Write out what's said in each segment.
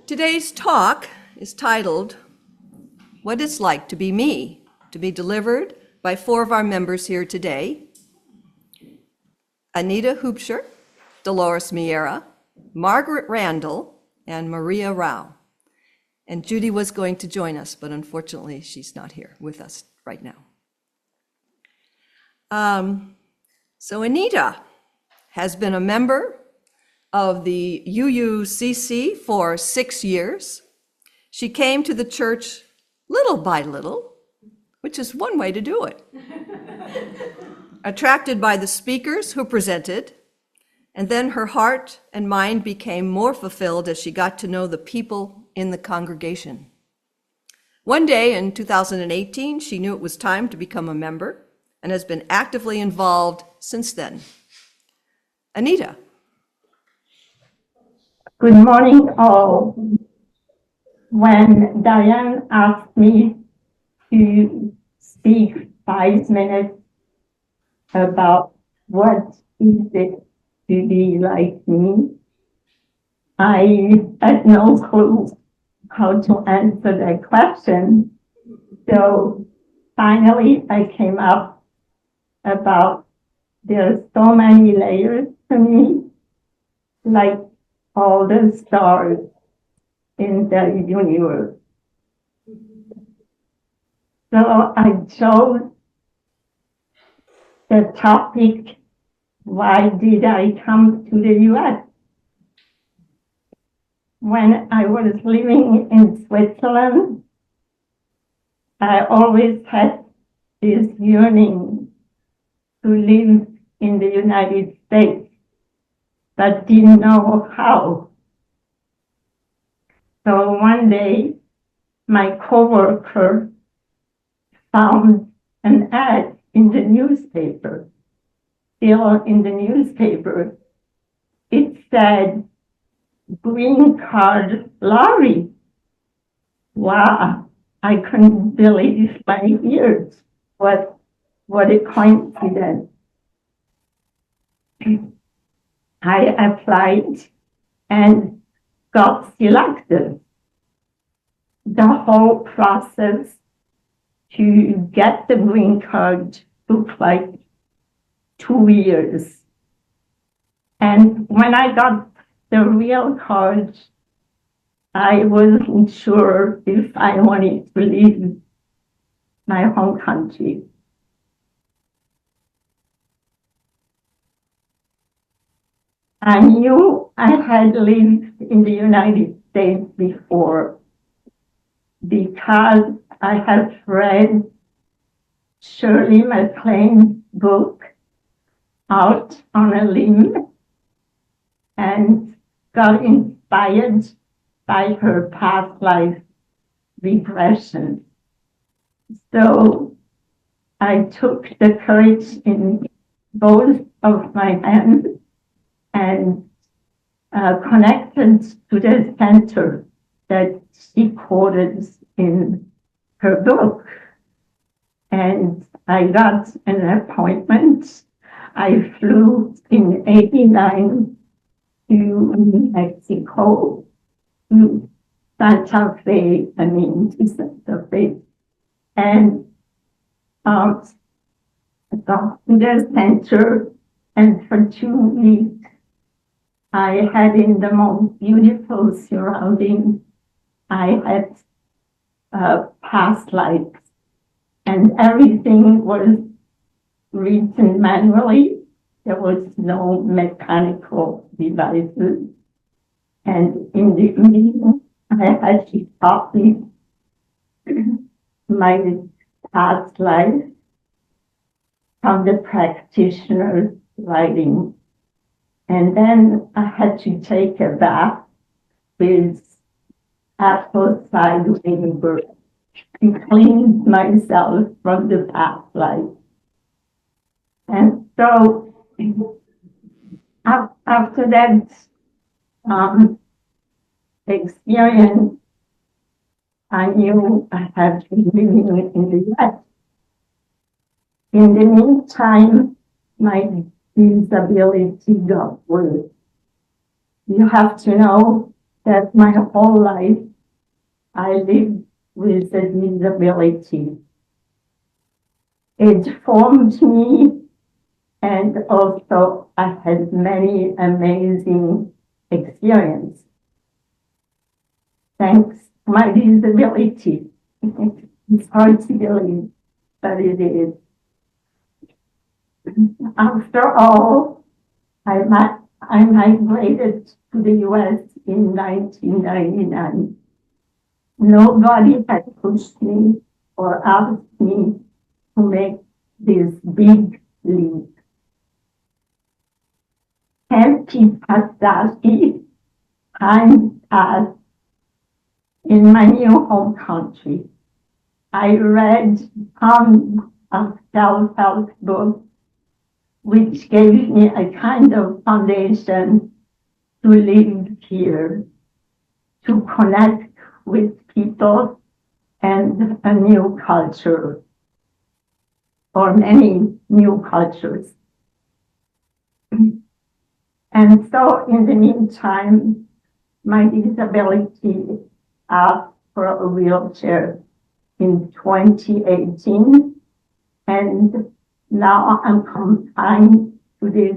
Today's talk is titled, What It's Like to Be Me, to be delivered by four of our members here today: Anita Hoopsher, Dolores Miera, Margaret Randall, and Maria Rao. And Judy was going to join us, but unfortunately she's not here with us right now. So Anita has been a member of the UUCC for 6 years. She came to the church little by little, which is one way to do it. Attracted by the speakers who presented, and then her heart and mind became more fulfilled as she got to know the people in the congregation. One day in 2018, she knew it was time to become a member and has been actively involved since then. Anita. Good morning, all. When Diane asked me to speak 5 minutes about what is it to be like me, I had no clue how to answer that question. So finally, I came up about there are so many layers to me, like all the stars in the universe. So I chose the topic, why did I come to the US? When I was living in Switzerland, I always had this yearning to live in the United States, but didn't know how. So one day, my coworker found an ad in the newspaper, still in the newspaper. It said, green card lottery. Wow, I couldn't believe my ears. What a coincidence. I applied and got selected. The whole process to get the green card took like 2 years. And when I got the real card, I wasn't sure if I wanted to leave my home country. I knew I had lived in the United States before because I have read Shirley MacLaine's book, Out on a Limb, and got inspired by her past life regression. So I took the courage in both of my hands and connected to the center that she quoted in her book. And I got an appointment. I flew in '89 to Mexico, to Santa Fe, to Santa Fe. And got to the center, and for 2 weeks, I had in the most beautiful surroundings. I had past lives, and everything was written manually. There was no mechanical devices. And in the evening, I had to copy my past life from the practitioner's writing. And then I had to take a bath with apple cider vinegar to clean myself from the past life. And so after that experience, I knew I had to be living in the US. In the meantime, my disability got worse. You have to know that my whole life I lived with a disability. It formed me, and also I had many amazing experiences thanks to my disability. It's hard to believe, but it is. After all, I migrated to the US in 1999. Nobody had pushed me or asked me to make this big leap. Empty passaggi, time passed in my new home country. I read tons of self-help books, which gave me a kind of foundation to live here, to connect with people and a new culture, or many new cultures. And so in the meantime, my disability asked for a wheelchair in 2018, and now I'm confined to this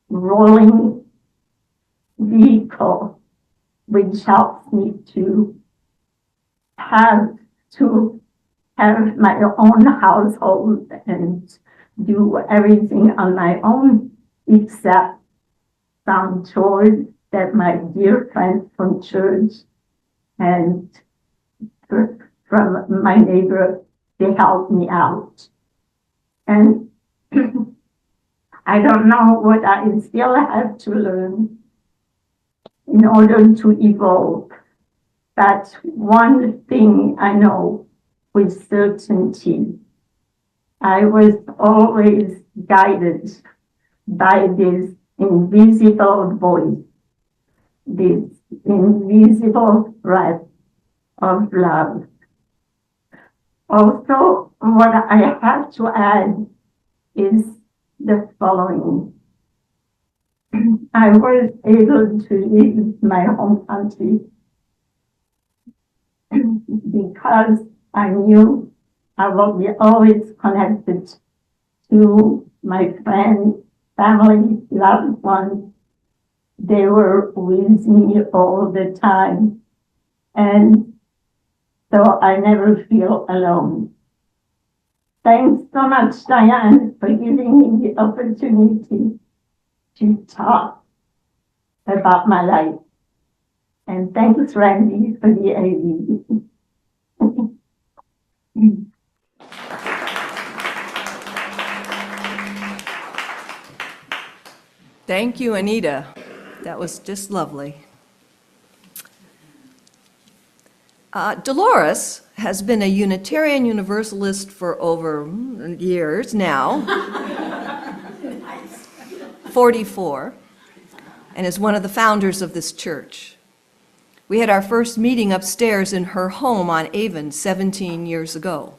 rolling vehicle, which helps me to have my own household and do everything on my own, except some chores that my dear friends from church and from my neighbor, they help me out. And I don't know what I still have to learn in order to evolve. But one thing I know with certainty, I was always guided by this invisible voice, this invisible breath of love. Also, what I have to add is the following. I was able to leave my home country because I knew I would be always connected to my friends, family, loved ones. They were with me all the time. And so I never feel alone. Thanks so much, Diane, for giving me the opportunity to talk about my life. And thanks, Randy, for the AV. Thank you, Anita. That was just lovely. Dolores has been a Unitarian Universalist for over years now, 44, and is one of the founders of this church. We had our first meeting upstairs in her home on Avon 17 years ago.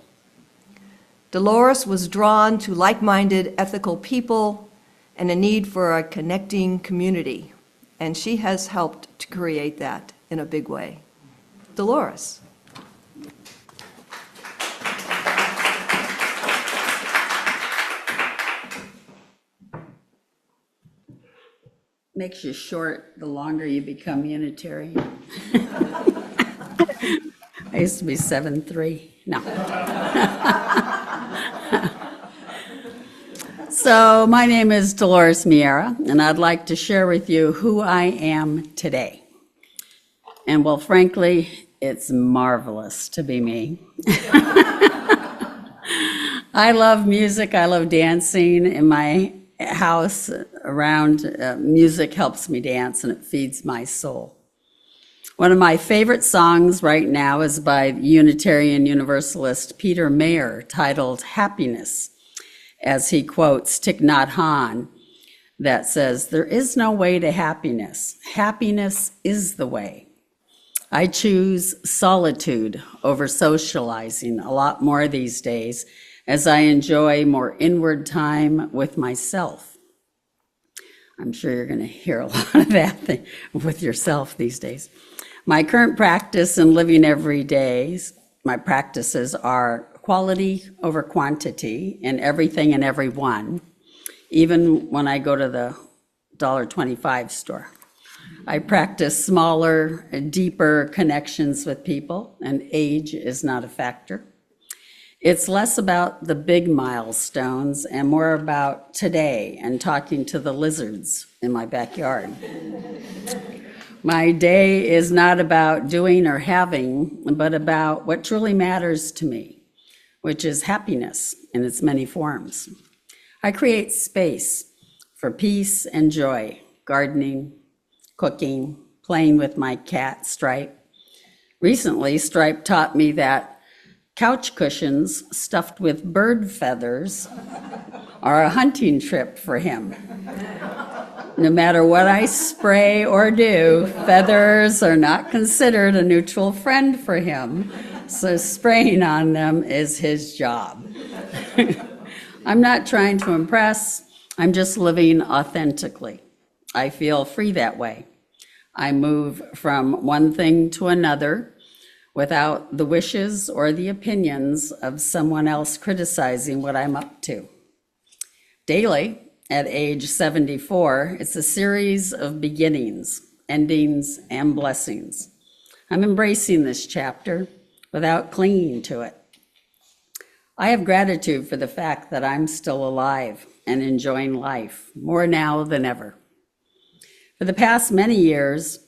Dolores was drawn to like-minded ethical people and a need for a connecting community, and she has helped to create that in a big way. Dolores. Makes you short the longer you become Unitarian. I used to be 7'3". No. So my name is Dolores Miera, and I'd like to share with you who I am today. And well, frankly, it's marvelous to be me. I love music. I love dancing. In my house around, music helps me dance and it feeds my soul. One of my favorite songs right now is by Unitarian Universalist Peter Mayer, titled Happiness, as he quotes Thich Nhat Hanh, that says, "There is no way to happiness. Happiness is the way." I choose solitude over socializing a lot more these days, as I enjoy more inward time with myself. I'm sure you're going to hear a lot of that thing with yourself these days. My current practice in living every day, my practices are quality over quantity in everything and everyone, even when I go to the $1.25 store. I practice smaller, deeper connections with people, and age is not a factor. It's less about the big milestones and more about today and talking to the lizards in my backyard. My day is not about doing or having, but about what truly matters to me, which is happiness in its many forms. I create space for peace and joy, gardening, cooking, playing with my cat, Stripe. Recently, Stripe taught me that couch cushions stuffed with bird feathers are a hunting trip for him. No matter what I spray or do, feathers are not considered a neutral friend for him, so spraying on them is his job. I'm not trying to impress, I'm just living authentically. I feel free that way. I move from one thing to another without the wishes or the opinions of someone else criticizing what I'm up to. Daily, at age 74, it's a series of beginnings, endings, and blessings. I'm embracing this chapter without clinging to it. I have gratitude for the fact that I'm still alive and enjoying life more now than ever. For the past many years,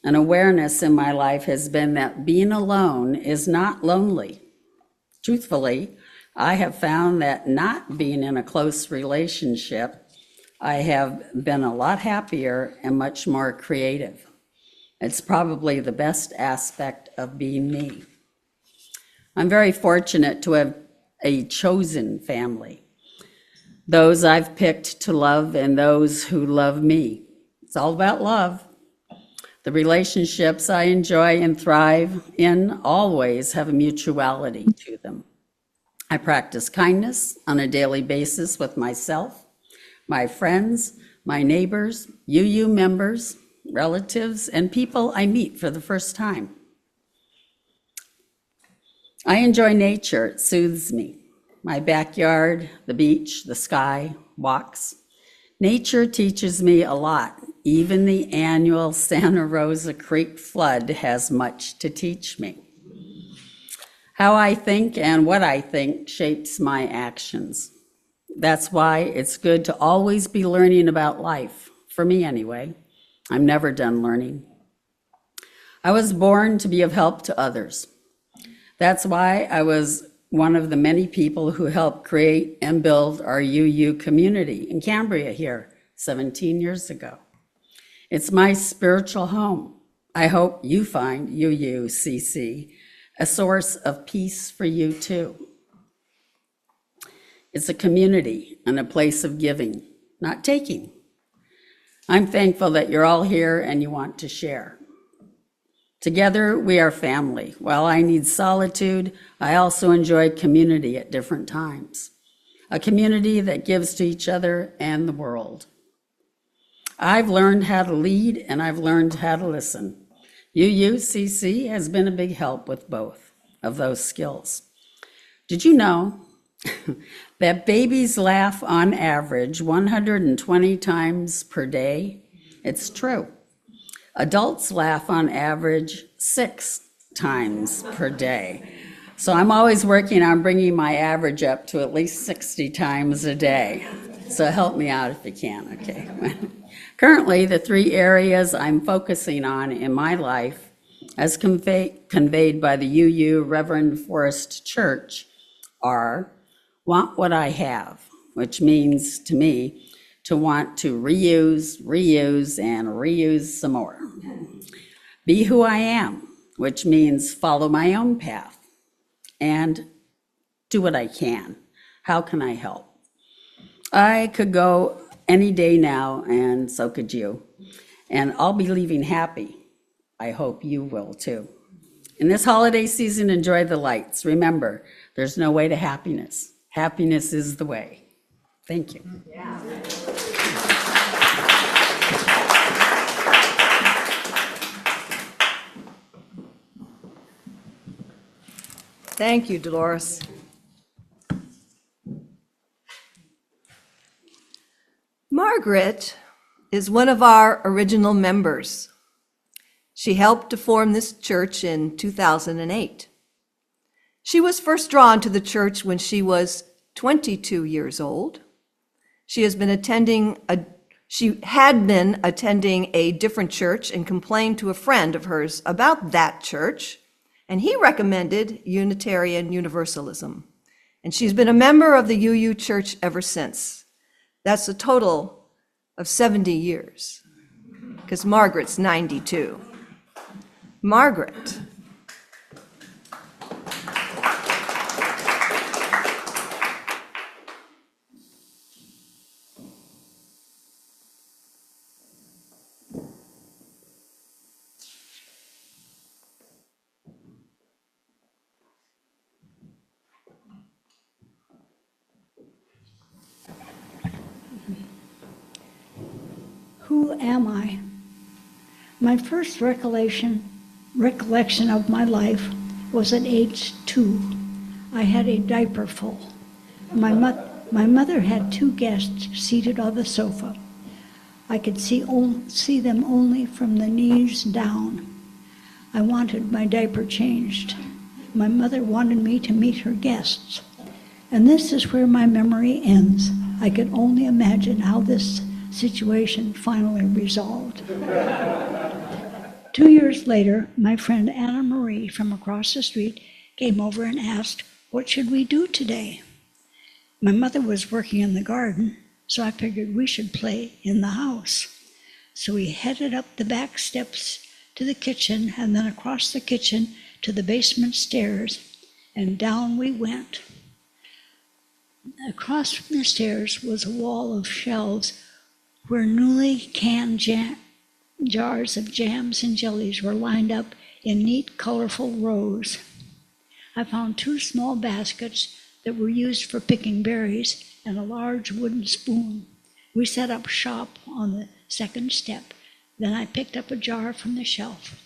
an awareness in my life has been that being alone is not lonely. Truthfully, I have found that not being in a close relationship, I have been a lot happier and much more creative. It's probably the best aspect of being me. I'm very fortunate to have a chosen family, those I've picked to love and those who love me. It's all about love. The relationships I enjoy and thrive in always have a mutuality to them. I practice kindness on a daily basis with myself, my friends, my neighbors, UU members, relatives, and people I meet for the first time. I enjoy nature, it soothes me. My backyard, the beach, the sky, walks. Nature teaches me a lot. Even the annual Santa Rosa Creek flood has much to teach me. How I think and what I think shapes my actions. That's why it's good to always be learning about life, for me anyway. I'm never done learning. I was born to be of help to others. That's why I was one of the many people who helped create and build our UU community in Cambria here 17 years ago. It's my spiritual home. I hope you find UUCC a source of peace for you too. It's a community and a place of giving, not taking. I'm thankful that you're all here and you want to share. Together, we are family. While I need solitude, I also enjoy community at different times. A community that gives to each other and the world. I've learned how to lead and I've learned how to listen. UUCC has been a big help with both of those skills. Did you know that babies laugh on average 120 times per day? It's true. Adults laugh on average 6 times per day. So I'm always working on bringing my average up to at least 60 times a day. So help me out if you can, okay? Currently, the 3 areas I'm focusing on in my life, as conveyed by the UU Reverend Forest Church, are want what I have, which means to me to want to reuse, and reuse some more. Be who I am, which means follow my own path and do what I can. How can I help? I could go any day now, and so could you. And I'll be leaving happy. I hope you will too. In this holiday season, enjoy the lights. Remember, there's no way to happiness. Happiness is the way. Thank you. Yeah. Thank you, Dolores. Margaret is one of our original members. She helped to form this church in 2008. She was first drawn to the church when she was 22 years old. She had been attending a different church and complained to a friend of hers about that church, and he recommended Unitarian Universalism. And she's been a member of the UU Church ever since. That's a total of 70 years, because Margaret's 92. Margaret. Who am I? My first recollection of my life was at age 2. I had a diaper full. My mother had 2 guests seated on the sofa. I could see them only from the knees down. I wanted my diaper changed. My mother wanted me to meet her guests. And this is where my memory ends. I could only imagine how this situation finally resolved. 2 years later, my friend Anna Marie from across the street came over and asked, "What should we do today?" My mother was working in the garden, so I figured we should play in the house. So we headed up the back steps to the kitchen and then across the kitchen to the basement stairs, and down we went. Across from the stairs was a wall of shelves where newly canned jars of jams and jellies were lined up in neat, colorful rows. I found 2 small baskets that were used for picking berries and a large wooden spoon. We set up shop on the second step. Then I picked up a jar from the shelf.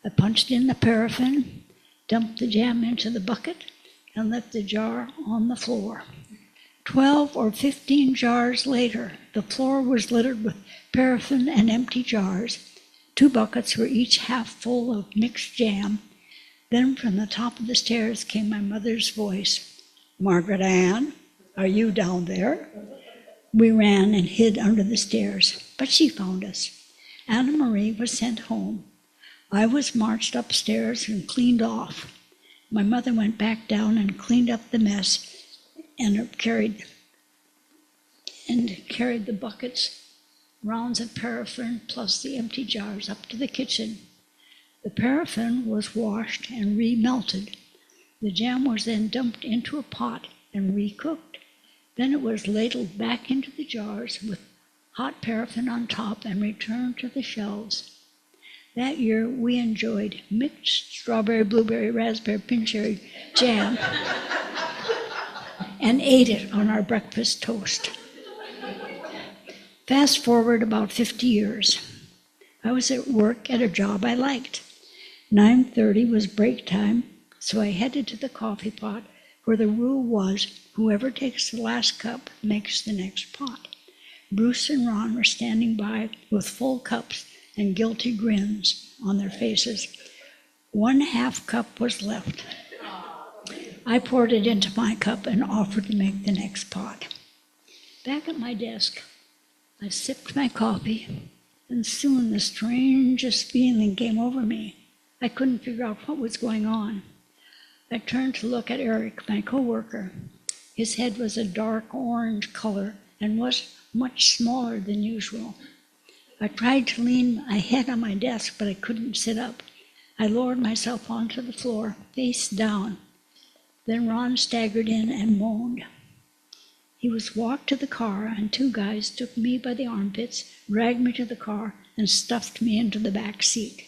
I punched in the paraffin, dumped the jam into the bucket, and left the jar on the floor. 12 or 15 jars later, the floor was littered with paraffin and empty jars. 2 buckets were each half full of mixed jam. Then from the top of the stairs came my mother's voice. "Margaret Ann, are you down there?" We ran and hid under the stairs, but she found us. Anna Marie was sent home. I was marched upstairs and cleaned off. My mother went back down and cleaned up the mess and carried the buckets, rounds of paraffin, plus the empty jars up to the kitchen. The paraffin was washed and re-melted. The jam was then dumped into a pot and re-cooked. Then it was ladled back into the jars with hot paraffin on top and returned to the shelves. That year, we enjoyed mixed strawberry, blueberry, raspberry, pincherry jam and ate it on our breakfast toast. Fast forward about 50 years. I was at work at a job I liked. 9:30 was break time, so I headed to the coffee pot where the rule was whoever takes the last cup makes the next pot. Bruce and Ron were standing by with full cups and guilty grins on their faces. 1/2 cup was left. I poured it into my cup and offered to make the next pot. Back at my desk, I sipped my coffee, and soon the strangest feeling came over me. I couldn't figure out what was going on. I turned to look at Eric, my coworker. His head was a dark orange color and was much smaller than usual. I tried to lean my head on my desk, but I couldn't sit up. I lowered myself onto the floor, face down. Then Ron staggered in and moaned. He was walked to the car, and 2 guys took me by the armpits, dragged me to the car, and stuffed me into the back seat.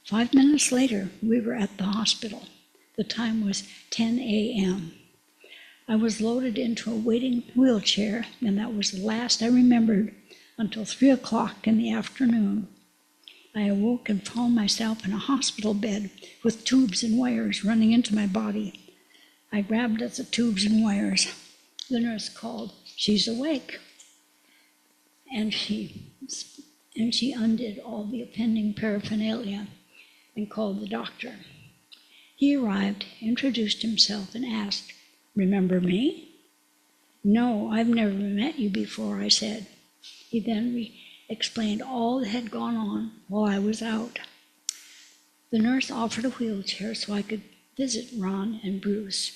5 minutes later, we were at the hospital. The time was 10 a.m. I was loaded into a waiting wheelchair, and that was the last I remembered until 3 o'clock in the afternoon. I awoke and found myself in a hospital bed with tubes and wires running into my body. I grabbed at the tubes and wires. The nurse called, "She's awake." And she undid all the appending paraphernalia and called the doctor. He arrived, introduced himself, and asked, "Remember me?" "No, I've never met you before," I said. He then explained all that had gone on while I was out. The nurse offered a wheelchair so I could visit Ron and Bruce,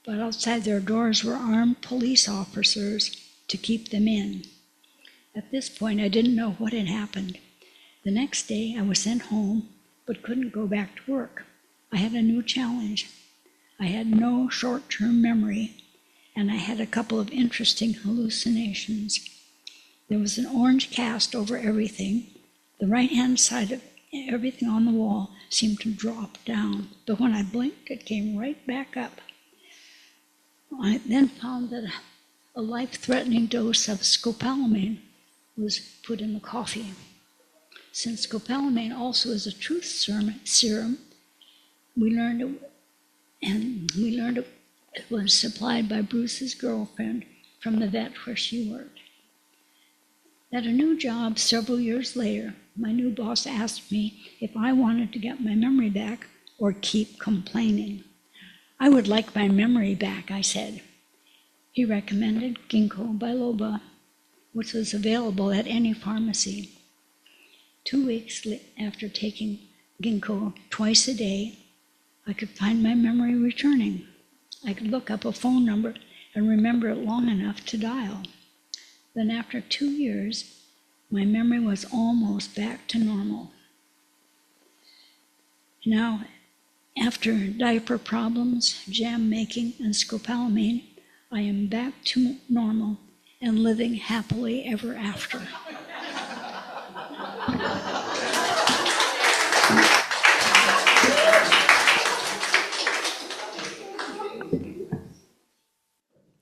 but outside their doors were armed police officers to keep them in. At this point, I didn't know what had happened. The next day, I was sent home, but couldn't go back to work. I had a new challenge. I had no short-term memory, and I had a couple of interesting hallucinations. There was an orange cast over everything. The right-hand side of everything on the wall seemed to drop down, but when I blinked, it came right back up. I then found that a life-threatening dose of scopolamine was put in the coffee. Since scopolamine also is a truth serum, we learned it was supplied by Bruce's girlfriend from the vet where she worked. At a new job several years later, my new boss asked me if I wanted to get my memory back or keep complaining. "I would like my memory back," I said. He recommended ginkgo biloba, which was available at any pharmacy. 2 weeks after taking ginkgo twice a day, I could find my memory returning. I could look up a phone number and remember it long enough to dial. Then after 2 years, my memory was almost back to normal. Now, after diaper problems, jam making, and scopolamine, I am back to normal and living happily ever after.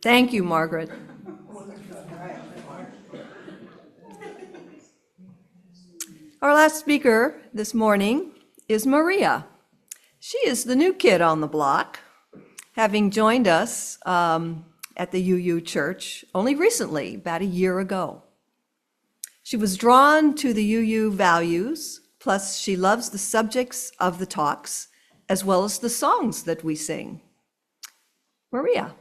Thank you, Margaret. Our last speaker this morning is Maria. She is the new kid on the block, having joined us at the UU Church only recently, about a year ago. She was drawn to the UU values, plus she loves the subjects of the talks, as well as the songs that we sing. Maria.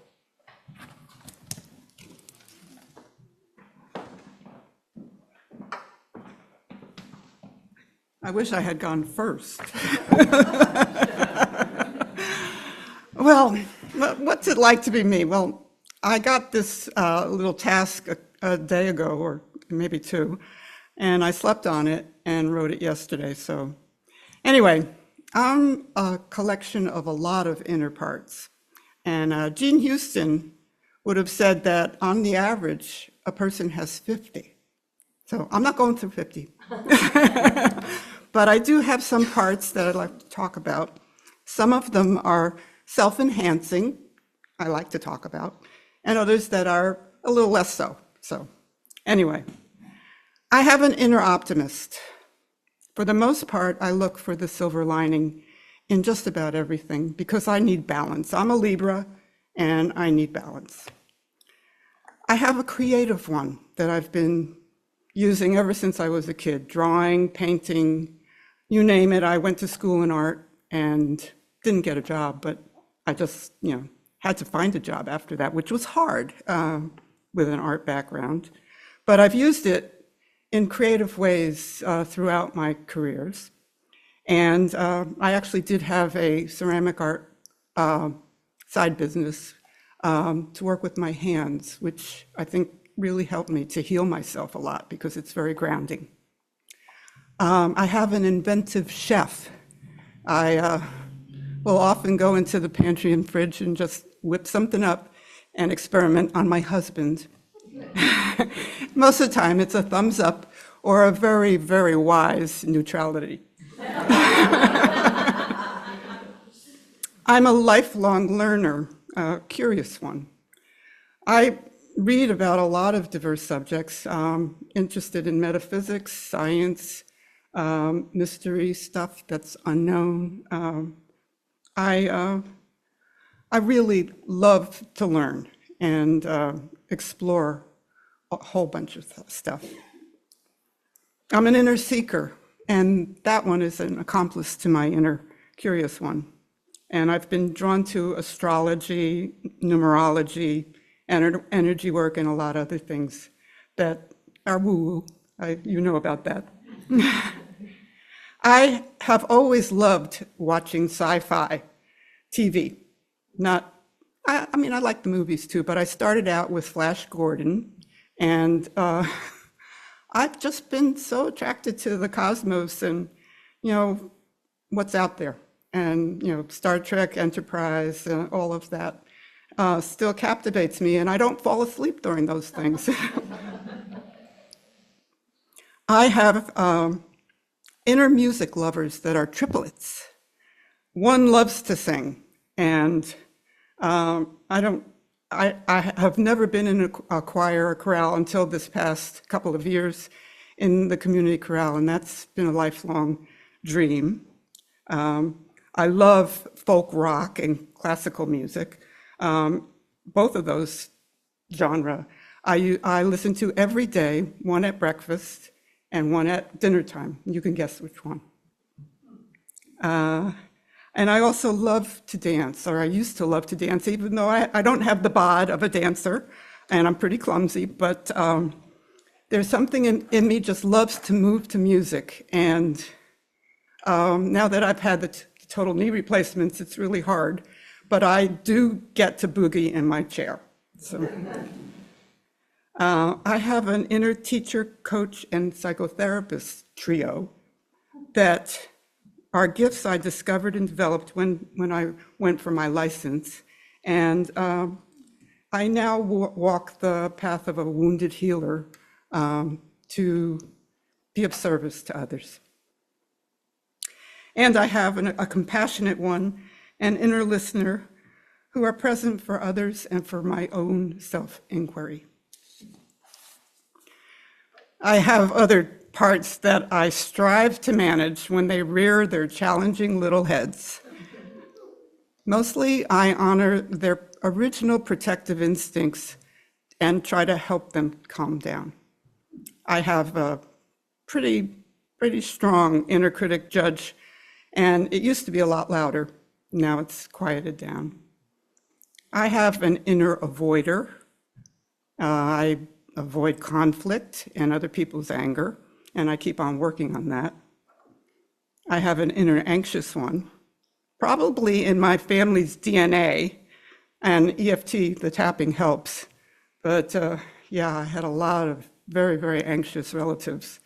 I wish I had gone first. Well, what's it like to be me? Well, I got this little task a day ago, or maybe two, and I slept on it and wrote it yesterday. So anyway, I'm a collection of a lot of inner parts. And Jean Houston would have said that on the average, a person has 50. So I'm not going through 50. But I do have some parts that I'd like to talk about. Some of them are self-enhancing, I like to talk about, and others that are a little less so. So anyway, I have an inner optimist. For the most part, I look for the silver lining in just about everything because I need balance. I'm a Libra and I need balance. I have a creative one that I've been using ever since I was a kid, drawing, painting, you name it. I went to school in art and didn't get a job, but I just, had to find a job after that, which was hard with an art background. But I've used it in creative ways throughout my careers. And I actually did have a ceramic art side business to work with my hands, which I think really helped me to heal myself a lot because it's very grounding. I have an inventive chef. I will often go into the pantry and fridge and just whip something up and experiment on my husband. Most of the time it's a thumbs up or a very, very wise neutrality. I'm a lifelong learner, a curious one. I read about a lot of diverse subjects, interested in metaphysics, science, mystery stuff that's unknown. I really love to learn and explore a whole bunch of stuff. I'm an inner seeker, and that one is an accomplice to my inner curious one. And I've been drawn to astrology, numerology, energy work, and a lot of other things that are woo-woo. You know about that. I have always loved watching sci-fi TV. I mean, I like the movies too, but I started out with Flash Gordon, and I've just been so attracted to the cosmos and, what's out there. And, Star Trek, Enterprise, all of that still captivates me, and I don't fall asleep during those things. I have inner music lovers that are triplets. One loves to sing, and I have never been in a choir or chorale until this past couple of years in the community chorale, and that's been a lifelong dream. I love folk rock and classical music, both of those genre. I listen to every day, one at breakfast and one at dinner time. You can guess which one. And I also love to dance, or I used to love to dance, even though I don't have the bod of a dancer, and I'm pretty clumsy, but there's something in me just loves to move to music. And now that I've had the total knee replacements, it's really hard, but I do get to boogie in my chair. So I have an inner teacher, coach, and psychotherapist trio that are gifts I discovered and developed when I went for my license. And I now walk the path of a wounded healer to be of service to others. And I have a compassionate one, an inner listener, who are present for others and for my own self-inquiry. I have other parts that I strive to manage when they rear their challenging little heads. Mostly, I honor their original protective instincts and try to help them calm down. I have a pretty strong inner critic judge, and it used to be a lot louder. Now it's quieted down. I have an inner avoider. I avoid conflict and other people's anger, and I keep on working on that. I have an inner anxious one, probably in my family's DNA, and EFT, the tapping, helps. But yeah, I had a lot of very, very anxious relatives.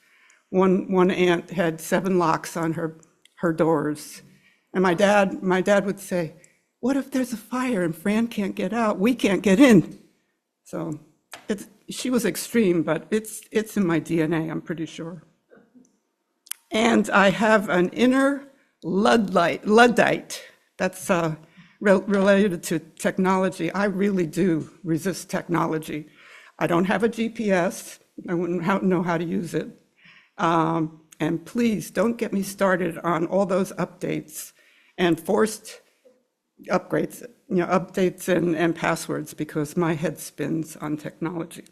One aunt had 7 locks on her doors, and my dad would say, "What if there's a fire and Fran can't get out? We can't get in." So she was extreme, but it's in my DNA, I'm pretty sure. And I have an inner Luddite. That's related to technology. I really do resist technology. I don't have a GPS. I wouldn't know how to use it. And please don't get me started on all those updates and forced upgrades, updates and passwords, because my head spins on technology.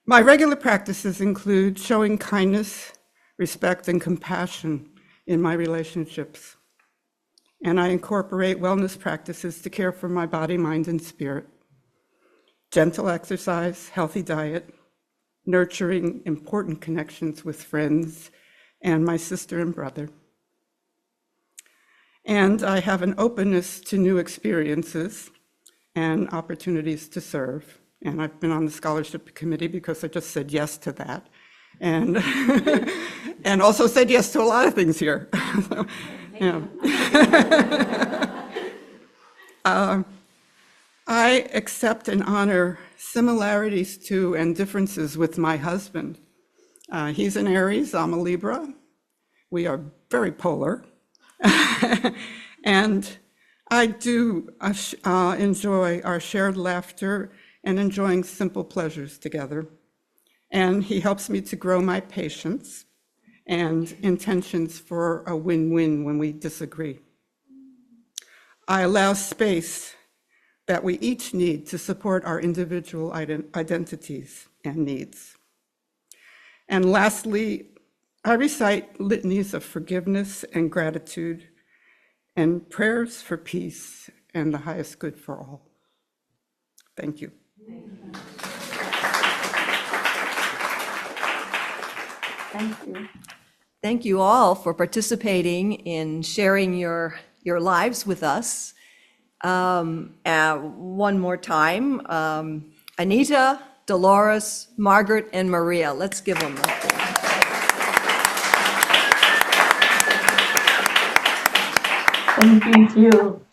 My regular practices include showing kindness, respect, and compassion in my relationships. And I incorporate wellness practices to care for my body, mind, and spirit. Gentle exercise, healthy diet, nurturing important connections with friends and my sister and brother. And I have an openness to new experiences and opportunities to serve. And I've been on the scholarship committee because I just said yes to that. And, and also said yes to a lot of things here. So, yeah. I accept and honor similarities to and differences with my husband. He's an Aries, I'm a Libra. We are very polar. And I do enjoy our shared laughter and enjoying simple pleasures together. And he helps me to grow my patience and intentions for a win-win when we disagree. I allow space that we each need to support our individual identities and needs. And lastly, I recite litanies of forgiveness and gratitude and prayers for peace and the highest good for all. Thank you. Thank you. Thank you all for participating in sharing your lives with us. One more time, Anita, Dolores, Margaret, and Maria. Let's give them a Thank you, Jill.